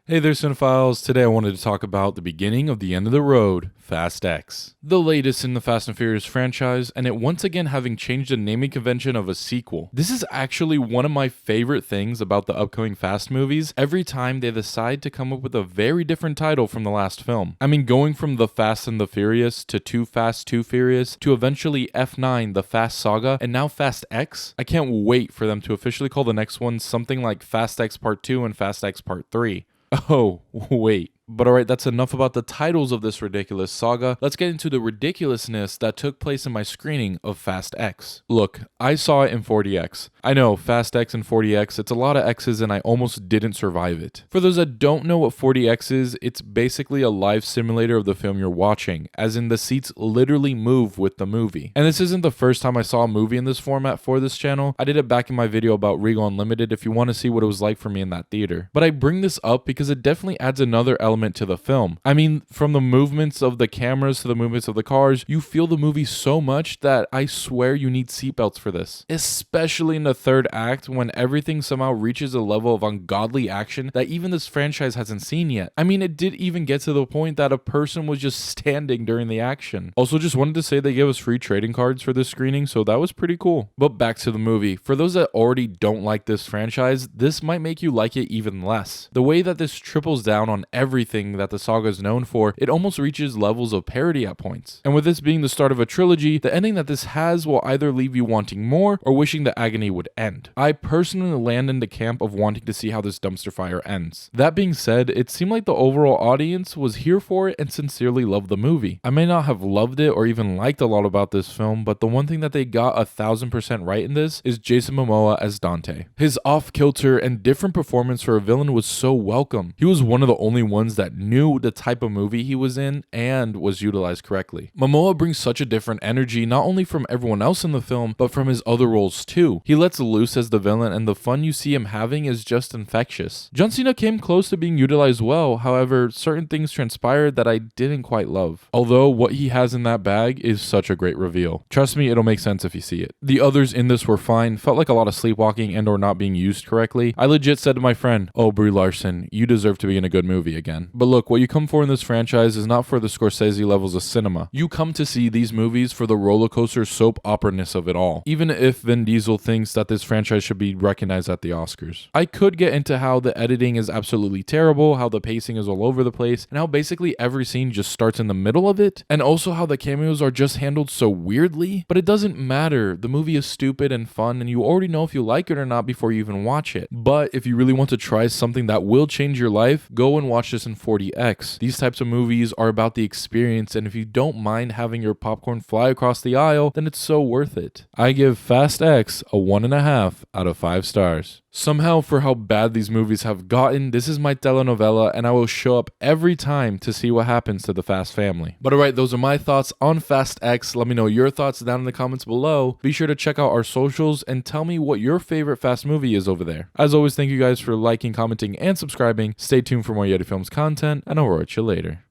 Hey there, cinephiles. Today I wanted to talk about the beginning of the end of the road, Fast X. The latest in the Fast and Furious franchise, and it once again having changed the naming convention of a sequel. This is actually one of my favorite things about the upcoming Fast movies. Every time they decide to come up with a very different title from the last film. I mean, going from The Fast and the Furious to Too Fast, Too Furious to eventually F9, The Fast Saga, and now Fast X. I can't wait for them to officially call the next one something like Fast X Part 2 and Fast X Part 3. Oh, wait. But alright, that's enough about the titles of this ridiculous saga. Let's get into the ridiculousness that took place in my screening of Fast X. Look, I saw it in 40X. I know, Fast X and 40X, it's a lot of X's and I almost didn't survive it. For those that don't know what 40X is, it's basically a live simulator of the film you're watching, as in the seats literally move with the movie. And this isn't the first time I saw a movie in this format for this channel. I did it back in my video about Regal Unlimited if you want to see what it was like for me in that theater. But I bring this up because it definitely adds another element to the film. I mean, from the movements of the cameras to the movements of the cars, you feel the movie so much that I swear you need seatbelts for this. Especially in the third act when everything somehow reaches a level of ungodly action that even this franchise hasn't seen yet. I mean, it did even get to the point that a person was just standing during the action. Also, just wanted to say they gave us free trading cards for this screening, so that was pretty cool. But back to the movie. For those that already don't like this franchise, this might make you like it even less. The way that this triples down on everything that the saga is known for, it almost reaches levels of parody at points. And with this being the start of a trilogy, the ending that this has will either leave you wanting more or wishing the agony would end. I personally land in the camp of wanting to see how this dumpster fire ends. That being said, it seemed like the overall audience was here for it and sincerely loved the movie. I may not have loved it or even liked a lot about this film, but the one thing that they got 1000% right in this is Jason Momoa as Dante. His off-kilter and different performance for a villain was so welcome. He was one of the only ones that knew the type of movie he was in and was utilized correctly. Momoa brings such a different energy not only from everyone else in the film, but from his other roles too. He lets loose as the villain and the fun you see him having is just infectious. John Cena came close to being utilized well, however, certain things transpired that I didn't quite love. Although what he has in that bag is such a great reveal. Trust me, it'll make sense if you see it. The others in this were fine, felt like a lot of sleepwalking and or not being used correctly. I legit said to my friend, "Oh, Brie Larson, you deserve to be in a good movie again." But look, what you come for in this franchise is not for the Scorsese levels of cinema. You come to see these movies for the roller coaster soap opera-ness of it all, even if Vin Diesel thinks that this franchise should be recognized at the Oscars. I could get into how the editing is absolutely terrible, how the pacing is all over the place, and how basically every scene just starts in the middle of it, and also how the cameos are just handled so weirdly, but it doesn't matter. The movie is stupid and fun, and you already know if you like it or not before you even watch it. But if you really want to try something that will change your life, go and watch this in 40X. These types of movies are about the experience, and if you don't mind having your popcorn fly across the aisle, then it's so worth it. I give Fast X a 1.5 out of 5 stars. Somehow, for how bad these movies have gotten, this is my telenovela, and I will show up every time to see what happens to the Fast family. But alright, those are my thoughts on Fast X. Let me know your thoughts down in the comments below. Be sure to check out our socials and tell me what your favorite Fast movie is over there. As always, thank you guys for liking, commenting, and subscribing. Stay tuned for more Yeti Films content, and I'll catch you later.